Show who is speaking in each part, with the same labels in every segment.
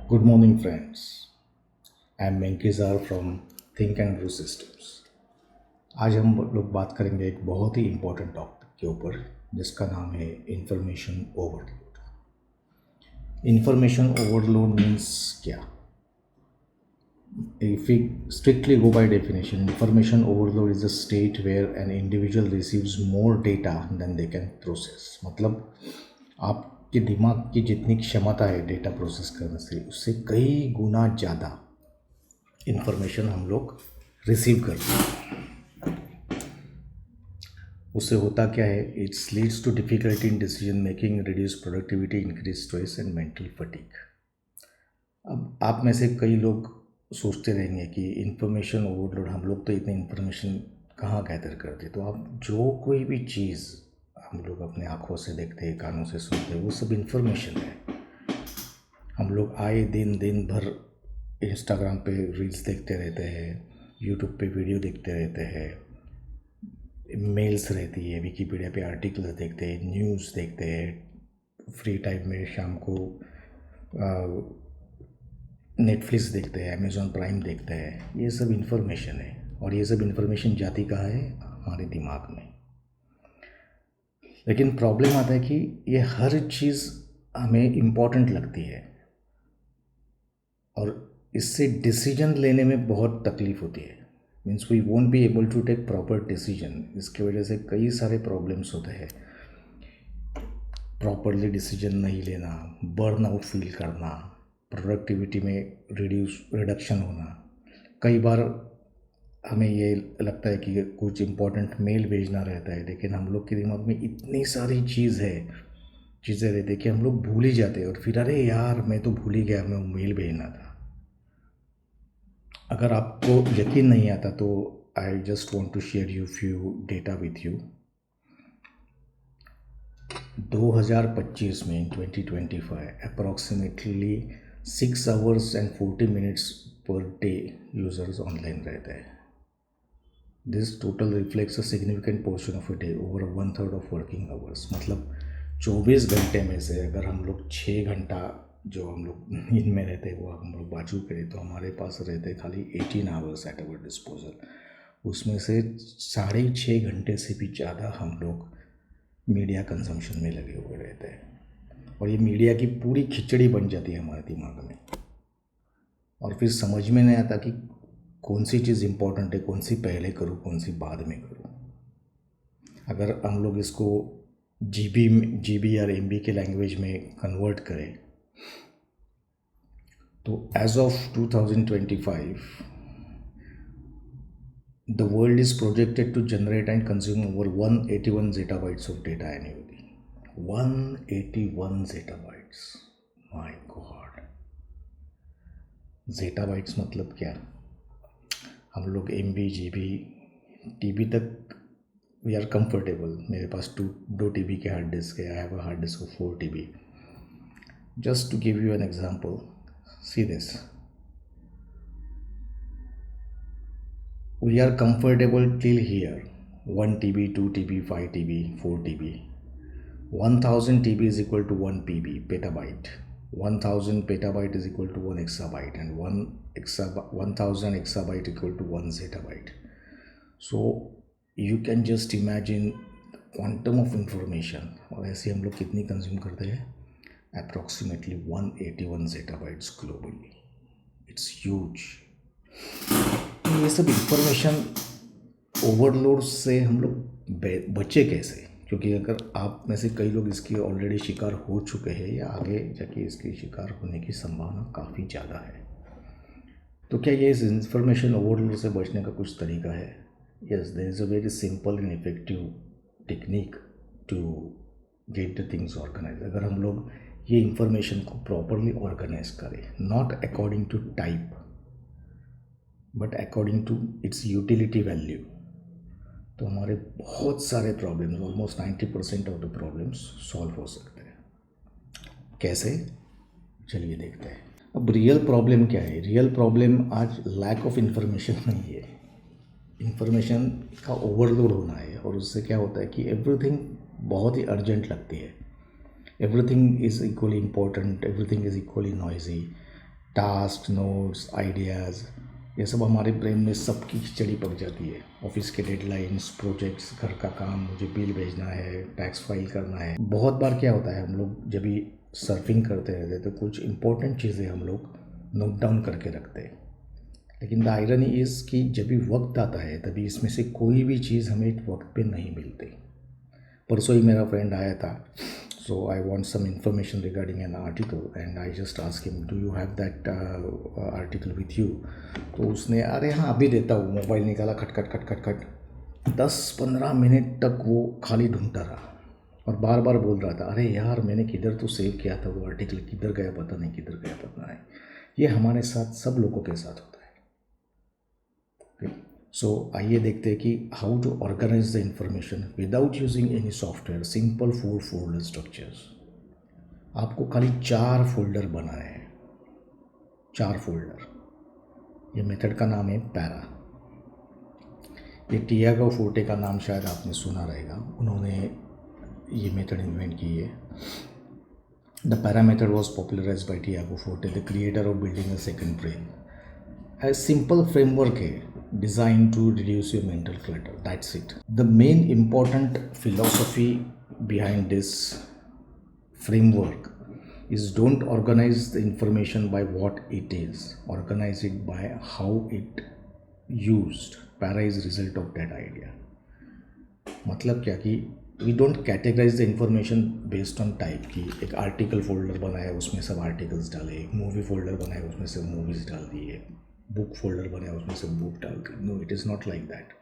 Speaker 1: Good morning friends. I am मेंकिजार from think and grow systems. आज हम लोग बात करेंगे एक बहुत ही इम्पोर्टेंट टॉपिक के ऊपर जिसका नाम है information overload. Information overload means क्या? If we strictly go by definition, information overload is a state where an individual receives more data than they can process। मतलब आपके दिमाग की जितनी क्षमता है डेटा प्रोसेस करने से उससे कई गुना ज़्यादा इंफॉर्मेशन हम लोग रिसीव करते हैं। उससे होता क्या है? It's leads to difficulty in decision making, reduce productivity, increase stress and mental fatigue. अब आप में से कई लोग सोचते रहेंगे कि इन्फॉर्मेशन ओवरलोड, हम लोग तो इतनी इन्फॉर्मेशन कहाँ गैदर करते। तो आप जो कोई भी चीज़ हम लोग अपने आँखों से देखते हैं, कानों से सुनते हैं, वो सब इन्फॉर्मेशन है। हम लोग आए दिन दिन भर इंस्टाग्राम पे रील्स देखते रहते हैं, यूट्यूब पे वीडियो देखते रहते हैं, मेल्स रहती है, विकीपीडिया पे आर्टिकल्स देखते हैं, न्यूज़ देखते हैं, फ्री टाइम में शाम को नेटफ्लिक्स देखते हैं, अमेज़ॉन प्राइम देखते हैं। ये सब इन्फॉर्मेशन है और ये सब इन्फॉर्मेशन जाती कहाँ है? हमारे दिमाग में। लेकिन प्रॉब्लम आता है कि ये हर चीज़ हमें इम्पॉर्टेंट लगती है और इससे डिसीजन लेने में बहुत तकलीफ़ होती है। Means we won't be able to take proper decision. इसकी वजह से कई सारे प्रॉब्लम्स होते हैं। प्रॉपरली डिसीजन नहीं लेना, बर्न आउट फील करना, प्रोडक्टिविटी में रिडक्शन होना। कई बार हमें ये लगता है कि कुछ इम्पोर्टेंट मेल भेजना रहता है, लेकिन हम लोग के दिमाग में इतनी सारी चीज़ें रहती है कि हम लोग भूल ही जाते हैं और फिर अरे यार मैं तो भूल ही गया, मैं वो मेल भेजना था। अगर आपको यकीन नहीं आता तो I just want to share you few data with you. 2025 में, in 2025, approximately 6 hours and 40 minutes per day users online रहते हैं। This total reflects a significant portion of a day, over 1/3 of working hours. मतलब 24 घंटे में से अगर हम लोग 6 घंटा जो हम लोग नींद में रहते हैं वो हम लोग बाजू करें तो हमारे पास रहते हैं खाली 18 आवर्स एट अवर डिस्पोजल। उसमें से 6.5 घंटे से भी ज़्यादा हम लोग मीडिया कंजम्पशन में लगे हुए रहते हैं और ये मीडिया की पूरी खिचड़ी बन जाती है हमारे दिमाग में। और फिर समझ में नहीं आता कि कौन सी चीज़ इम्पोर्टेंट है, कौन सी पहले करूँ, कौन सी बाद में करूँ। अगर हम लोग इसको जीबी या एमबी के लैंग्वेज में कन्वर्ट करें तो as of 2025 the world is projected to generate and consume over 181 zettabytes of data annually। 181 zettabytes, my god। zettabytes मतलब क्या? हम लोग MB GB TB तक वी आर कंफर्टेबल। मेरे पास 2 TB के हार्ड डिस्क है। I have a hard disk of 4 TB। Just to give you an example, see this. We are comfortable till here, 1 TB, 2 TB, 5 TB, 4 TB। 1000 TB is equal to 1 PB, petabyte। 1000 petabyte is equal to 1 exabyte, and 1000 exabyte equal to 1 zettabyte। So you can just imagine quantum of information। और ऐसे हम लोग कितनी consume करते हैं? Approximately 181 zettabytes globally। It's huge। ये सब information overload से हम लोग बचे कैसे? क्योंकि अगर आप में से कई लोग इसकी ऑलरेडी शिकार हो चुके हैं या आगे जाके इसके शिकार होने की संभावना काफ़ी ज़्यादा है, तो क्या ये इस इंफॉर्मेशन ओवरलोड से बचने का कुछ तरीका है? Yes, there is a very simple and effective technique to get the things organize. अगर हम लोग ये इंफॉर्मेशन को प्रॉपरली ऑर्गेनाइज करें, not according to type but according to its utility value, तो हमारे बहुत सारे problems, almost 90% of the problems solve हो सकते हैं। कैसे? चलिए देखते हैं। अब रियल प्रॉब्लम क्या है? रियल प्रॉब्लम आज लैक ऑफ इंफॉर्मेशन नहीं है, इंफॉर्मेशन का ओवरलोड होना है। और उससे क्या होता है कि एवरीथिंग बहुत ही अर्जेंट लगती है। Everything is equally important, everything is equally noisy. Task, notes, ideas, ये सब हमारे ब्रेन में सबकी खिचड़ी पक जाती है। ऑफिस के डेडलाइंस, प्रोजेक्ट्स, घर का काम, मुझे बिल भेजना है, टैक्स फाइल करना है। बहुत बार क्या होता है, हम लोग जब भी सर्फिंग करते रहते हैं तो कुछ इंपॉर्टेंट चीज़ें हम लोग नोट डाउन करके रखते हैं, लेकिन द आयरनी इज़ कि जब भी वक्त आता है तभी इसमें से कोई भी चीज़ हमें वक्त पे नहीं मिलती। परसों ही मेरा फ्रेंड आया था, so I want some information regarding an article and I just asked him, do you have that article with you? तो उसने अरे हाँ अभी देता हूँ, मोबाइल निकाला, खट खट खट खट खट 10-15 मिनट तक वो खाली ढूंढता रहा और बार बार बोल रहा था, अरे यार मैंने किधर तो सेव किया था वो आर्टिकल, किधर गया पता नहीं, किधर गया पता नहीं। ये हमारे साथ सब लोगों के साथ होता है। सो आइए देखते हैं कि how to organize the information without using any software. Simple 4 folder structures. आपको खाली 4 फोल्डर बनाए हैं, 4 फोल्डर। ये मेथड का नाम है पैरा। ये टियागो फोर्टे का नाम शायद आपने सुना रहेगा, उन्होंने ये मेथड इन्वेंट की है। The para method was popularized by Tiago Forte, the creator of building a second brain. Simple framework है designed to reduce your mental clutter. That's it. The main important philosophy behind this framework is don't organize the information by what it is. Organize it by how it used. Para is result of that idea. मतलब क्या कि we don't categorize the information based on type की एक article folder बनाया उसमें सब articles डाले, एक मूवी फोल्डर बनाया उसमें सब मूवीज़ डाल दिए, बुक फोल्डर बनाया उसमें से बुक डाल दी। No, it is not like that.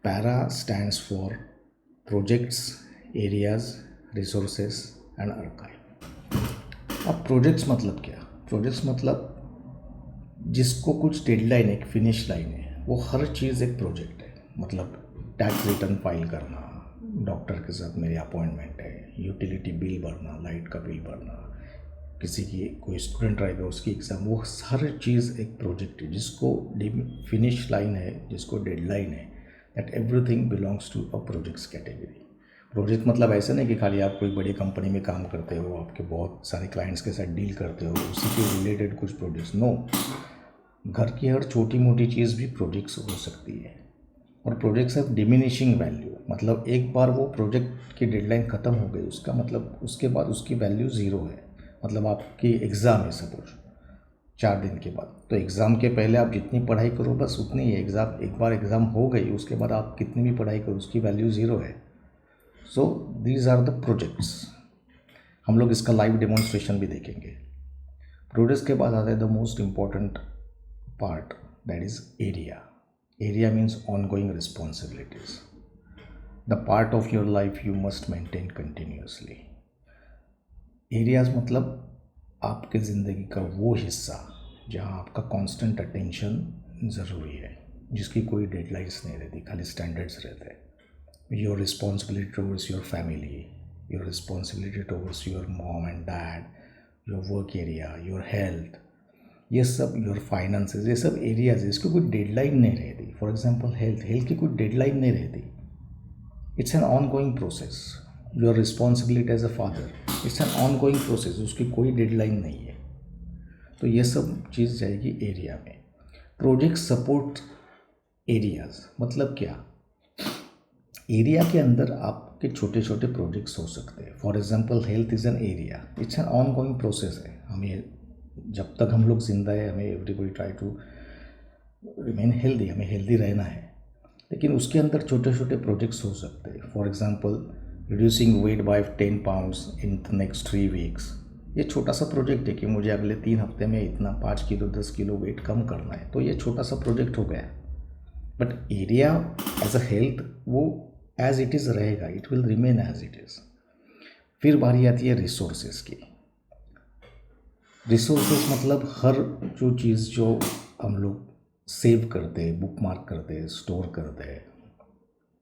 Speaker 1: Para stands for projects, areas, resources and archive. अब प्रोजेक्ट्स मतलब क्या? प्रोजेक्ट्स मतलब जिसको कुछ डेडलाइन है, एक फिनिश लाइन है, वो हर चीज़ एक प्रोजेक्ट है। मतलब टैक्स रिटर्न फाइल करना, डॉक्टर के साथ मेरी अपॉइंटमेंट है, यूटिलिटी बिल भरना, लाइट का बिल भरना, किसी की कोई स्टूडेंट रहेगा उसकी एग्ज़ाम, वो हर चीज़ एक प्रोजेक्ट है जिसको फिनिश लाइन है, जिसको डेडलाइन है। That everything belongs to a projects category. Project मतलब ऐसा नहीं कि खाली आप कोई बड़ी कंपनी में काम करते हो, आपके बहुत सारे क्लाइंट्स के साथ डील करते हो, उसी के रिलेटेड कुछ प्रोजेक्ट्स। नो, घर की हर छोटी मोटी चीज़ भी प्रोजेक्ट्स हो सकती है। और प्रोजेक्ट्स हैव डिमिनिशिंग वैल्यू, मतलब एक बार वो प्रोजेक्ट की डेडलाइन ख़त्म हो गई, उसका मतलब उसके बाद उसकी वैल्यू ज़ीरो है। मतलब आपकी एग्ज़ाम है सपोज 4 दिन के बाद, तो एग्ज़ाम के पहले आप जितनी पढ़ाई करो बस उतनी ही। एग्ज़ाम एक बार एग्ज़ाम हो गई, उसके बाद आप कितनी भी पढ़ाई करो उसकी वैल्यू ज़ीरो है। So these are the projects. हम लोग इसका लाइव डेमोन्स्ट्रेशन भी देखेंगे। प्रोजेक्ट्स के बाद आता है the most important part, that is area. Area means ongoing responsibilities, the part of your life you must maintain continuously. Areas मतलब आपके ज़िंदगी का वो हिस्सा जहाँ आपका कांस्टेंट अटेंशन ज़रूरी है, जिसकी कोई डेडलाइंस नहीं रहती, खाली स्टैंडर्ड्स रहते हैं। Your responsibility towards your family, your responsibility towards your mom and dad, your work area, your health, ये सब, योर फाइनेंसेस, ये सब एरियाज है। इसको कोई डेडलाइन नहीं रहती। फॉर एग्जांपल हेल्थ की कोई डेडलाइन नहीं रहती। It's an ongoing process. Your responsibility as a father, it's an ongoing process, उसकी कोई डेडलाइन नहीं है। तो ये सब चीज़ जाएगी एरिया में। प्रोजेक्ट सपोर्ट एरियाज मतलब क्या? एरिया के अंदर आपके छोटे छोटे प्रोजेक्ट्स हो सकते हैं। For example health is an area, it's an ongoing process है। हमें जब तक हम लोग जिंदा है, हमें everybody try to remain healthy, हमें हेल्दी रहना है, लेकिन उसके अंदर छोटे छोटे प्रोजेक्ट्स हो सकते हैं। For example reducing weight by 10 pounds in the next 3 weeks. ये छोटा सा प्रोजेक्ट है कि मुझे अगले 3 हफ्ते में इतना 5 किलो 10 किलो वेट कम करना है, तो ये छोटा सा प्रोजेक्ट हो गया। But area as a health वो एज इट इज़ रहेगा, it will remain as it is. फिर बारी आती है रिसोर्सेज की। रिसोर्सेज मतलब हर जो चीज़ जो हम लोग सेव करते हैं, बुक मार्क करते हैं, स्टोर करते हैं,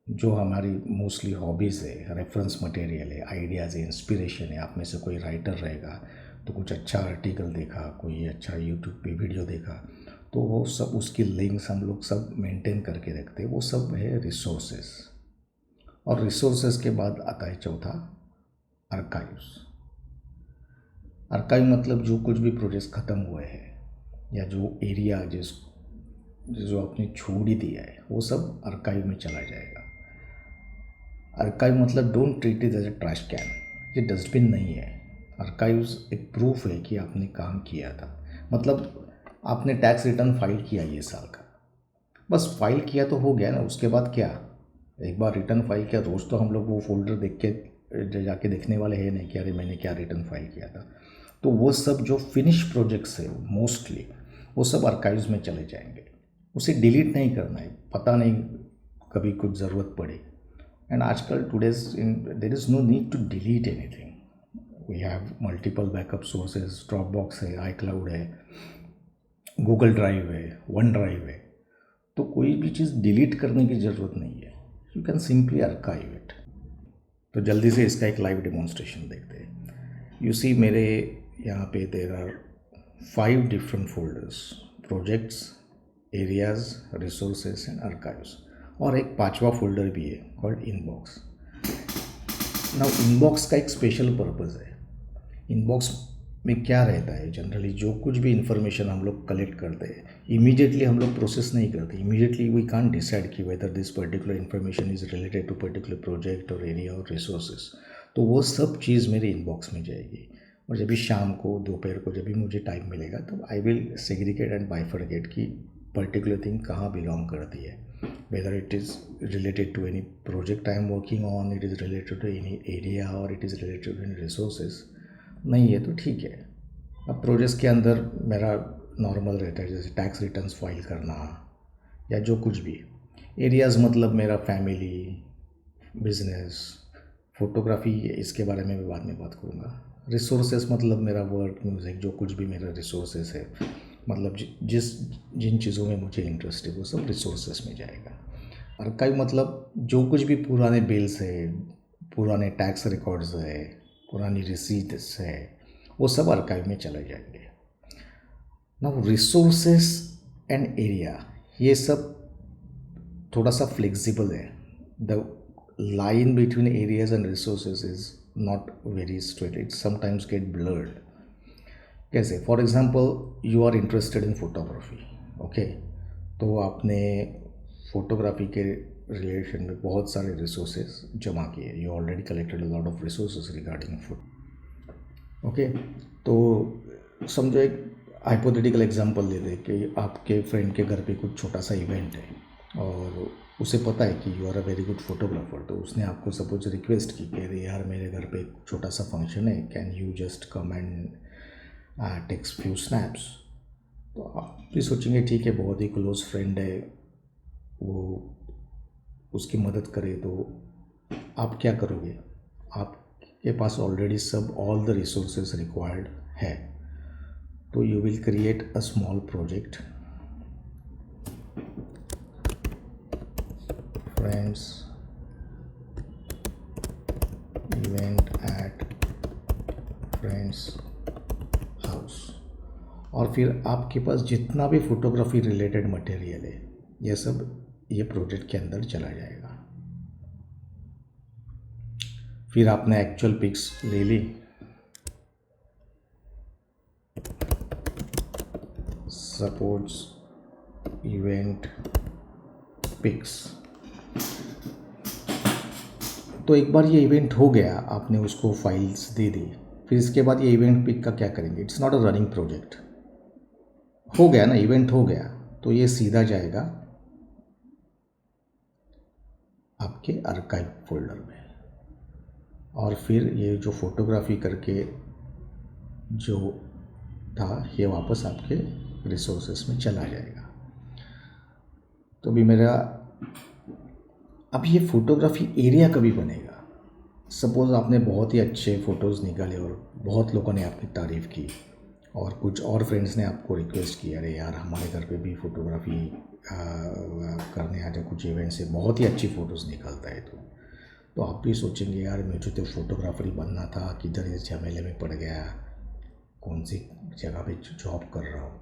Speaker 1: जो हमारी मोस्टली हॉबीज़ है, रेफरेंस मटेरियल है, आइडियाज़ है, इंस्पिरेशन है। आप में से कोई राइटर रहेगा तो कुछ अच्छा आर्टिकल देखा, कोई अच्छा यूट्यूब पे वीडियो देखा, तो वो सब उसकी लिंक्स हम लोग सब मेंटेन करके रखते हैं। वो सब है रिसोर्सेज। और रिसोर्सेज के बाद आता है चौथा, आर्काइव्स। आर्काइव मतलब जो कुछ भी प्रोजेक्ट्स ख़त्म हुए हैं, या जो एरिया जो आपने छोड़ ही दिया है वो सब आर्काइव में चला जाएगा। आर्काइव मतलब don't treat it as a trash can, ये डस्टबिन नहीं है। आर्काइव्स एक प्रूफ है कि आपने काम किया था। मतलब आपने टैक्स रिटर्न फाइल किया ये साल का, बस फाइल किया तो हो गया ना, उसके बाद क्या? एक बार रिटर्न फाइल किया, रोज़ तो हम लोग वो फोल्डर देख के जाके देखने वाले हैं नहीं कि अरे मैंने क्या रिटर्न फाइल किया था। तो वो सब जो फिनिश प्रोजेक्ट्स है मोस्टली वो सब आर्काइव्स में चले जाएंगे। उसे डिलीट नहीं करना है, पता नहीं कभी कुछ ज़रूरत पड़े। एंड आजकल today's in there is no need to delete anything. We have multiple backup sources, Dropbox है, आई क्लाउड है, गूगल ड्राइव है, वन ड्राइव है। तो कोई भी चीज़ डिलीट करने की ज़रूरत नहीं है, you can simply archive it. तो जल्दी से इसका एक लाइव डेमोन्स्ट्रेशन देखते हैं। यू सी मेरे यहाँ पे there are 5 different folders, projects, areas, resources and archives, और एक 5वां फोल्डर भी है कॉल्ड इनबॉक्स। नाउ इनबॉक्स का एक स्पेशल पर्पज़ है। इनबॉक्स में क्या रहता है, जनरली जो कुछ भी इंफॉर्मेशन हम लोग कलेक्ट करते हैं इमीडिएटली हम लोग प्रोसेस नहीं करते। इमीडिएटली वी कांट डिसाइड कि whether this particular information is related to particular project और एरिया और रिसोर्सेज। तो वो सब चीज़ मेरे इनबॉक्स में जाएगी, और जब भी शाम को, दोपहर को, जब भी मुझे टाइम मिलेगा तो I will segregate and bifurcate कि पर्टिकुलर थिंग कहाँ बिलोंग करती है। whether it is related to any project I am working on, it is related to any area, or it is related to any resources। नहीं है तो ठीक है। अब प्रोजेक्ट्स के अंदर मेरा नॉर्मल रहता है, जैसे टैक्स रिटर्न्स फाइल करना या जो कुछ भी। एरियाज़ मतलब मेरा फैमिली, बिजनेस, फोटोग्राफी, इसके बारे में भी बाद में बात करूँगा। रिसोर्सेस मतलब मेरा वर्क, म्यूज़िक, जो कुछ भी मेरा रिसोर्सेस है, मतलब जिन चीज़ों में मुझे इंटरेस्ट है वो सब रिसोर्सेस में जाएगा। आर्काइव मतलब जो कुछ भी पुराने बिल्स है, पुराने टैक्स रिकॉर्ड्स है, पुरानी रिसीट्स है, वो सब आर्काइव में चले जाएंगे। नाउ रिसोर्सेस एंड एरिया, ये सब थोड़ा सा फ्लेक्सिबल है। The line between areas and resources is not very straight, it sometimes get blurred. कैसे? For example you are interested in photography, okay, तो आपने फोटोग्राफी के रिलेशन में बहुत सारे रिसोर्सेज जमा किए, you already collected a lot of resources regarding photo, okay. तो समझो एक हाइपोथेटिकल एग्जांपल लेते हैं कि आपके फ्रेंड के घर पे कुछ छोटा सा इवेंट है और उसे पता है कि you are a very good photographer. तो उसने आपको सपोज रिक्वेस्ट की कि अरे यार मेरे घर पे एक छोटा सा फंक्शन है, can you just come and takes few snaps. तो आप भी सोचेंगे ठीक है, बहुत ही क्लोज फ्रेंड है, वो उसकी मदद करे। तो आप क्या करोगे? आपके पास ऑलरेडी सब ऑल द रिसोर्सेज रिक्वायर्ड है, तो you will create a small project, friends event at friends house, और फिर आपके पास जितना भी फोटोग्राफी रिलेटेड मटेरियल है ये सब ये प्रोजेक्ट के अंदर चला जाएगा। फिर आपने एक्चुअल पिक्स ले ली, सपोज इवेंट पिक्स। तो एक बार ये इवेंट हो गया, आपने उसको फाइल्स दे दी, फिर इसके बाद ये इवेंट पिक का क्या करेंगे? It's not a running project, हो गया ना, इवेंट हो गया, तो ये सीधा जाएगा आपके आर्काइव फोल्डर में, और फिर ये जो फोटोग्राफी करके जो था ये वापस आपके रिसोर्सेस में चला जाएगा। तो भी मेरा अब ये फोटोग्राफी एरिया कभी बनेगा? सपोज़ आपने बहुत ही अच्छे फ़ोटोज़ निकाले और बहुत लोगों ने आपकी तारीफ़ की, और कुछ और फ्रेंड्स ने आपको रिक्वेस्ट की, अरे यार हमारे घर पे भी फ़ोटोग्राफी करने आ जाए, कुछ इवेंट से बहुत ही अच्छी फ़ोटोज़ निकलता है। तो आप भी सोचेंगे यार मुझे तो फोटोग्राफर ही बनना था, किधर इस झमेले में पड़ गया, कौन सी जगह पे जॉब कर रहा हूँ।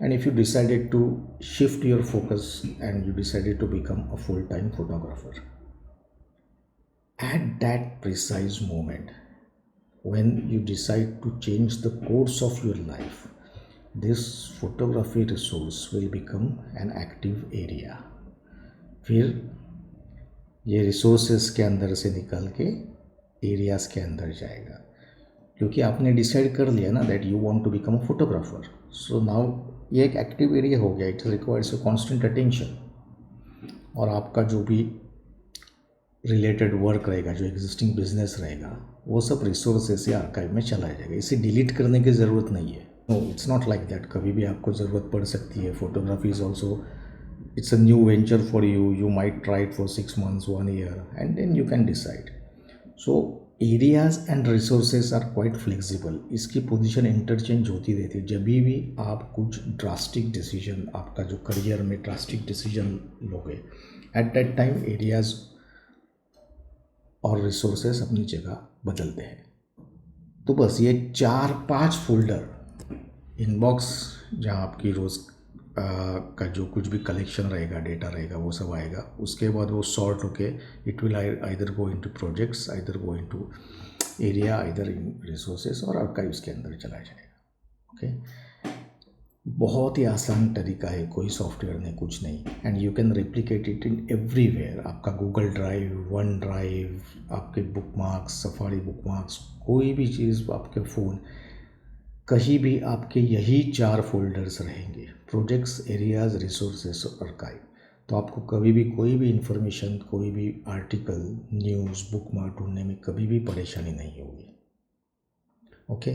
Speaker 1: And if you decided to shift your focus and you decided to become a full time photographer, at that precise moment when you decide to change the course of your life, this photography resource will become an active area. फिर ये resources के अंदर से निकल के areas के अंदर जाएगा, क्योंकि आपने डिसाइड कर लिया ना that you want to become a photographer. So now ये एक एक्टिव एरिया हो गया, it requires a constant attention. और आपका जो भी रिलेटेड वर्क रहेगा, जो एग्जिस्टिंग बिजनेस रहेगा, वो सब रिसोर्सेज से आर्काइव में चला जाएगा। इसे डिलीट करने की ज़रूरत नहीं है। No, it's not like that. कभी भी आपको ज़रूरत पड़ सकती है। Photography is also it's a new venture for you. You might try it for 6 months, 1 year, and then you can decide. So areas and resources are quite flexible. इसकी position interchange होती रहती है। जब भी आप कुछ ड्रास्टिक डिसीजन, आपका जो करियर में ड्रास्टिक डिसीजन लोगे, एट दैट टाइम एरियाज और रिसोर्सेस अपनी जगह बदलते हैं। तो बस ये 4-5 फोल्डर इनबॉक्स, जहाँ आपकी रोज़ का जो कुछ भी कलेक्शन रहेगा, डेटा रहेगा, वो सब आएगा। उसके बाद वो सॉर्ट होके it will either go into projects, either go into area, either in resources, और आर्काइव्स के अंदर चला जाएगा। ओके, बहुत ही आसान तरीका है, कोई सॉफ्टवेयर नहीं, कुछ नहीं। And you can replicate it in everywhere. आपका गूगल ड्राइव, वन ड्राइव, आपके बुकमार्क्स, सफारी बुकमार्क्स, कोई भी चीज़, आपके फ़ोन, कहीं भी आपके यही 4 फोल्डर्स रहेंगे, प्रोजेक्ट्स, एरियाज, रिसोर्सेस, आर्काइव। तो आपको कभी भी कोई भी इंफॉर्मेशन, कोई भी आर्टिकल, न्यूज़, बुकमार्क ढूंढने में कभी भी परेशानी नहीं होगी। ओके,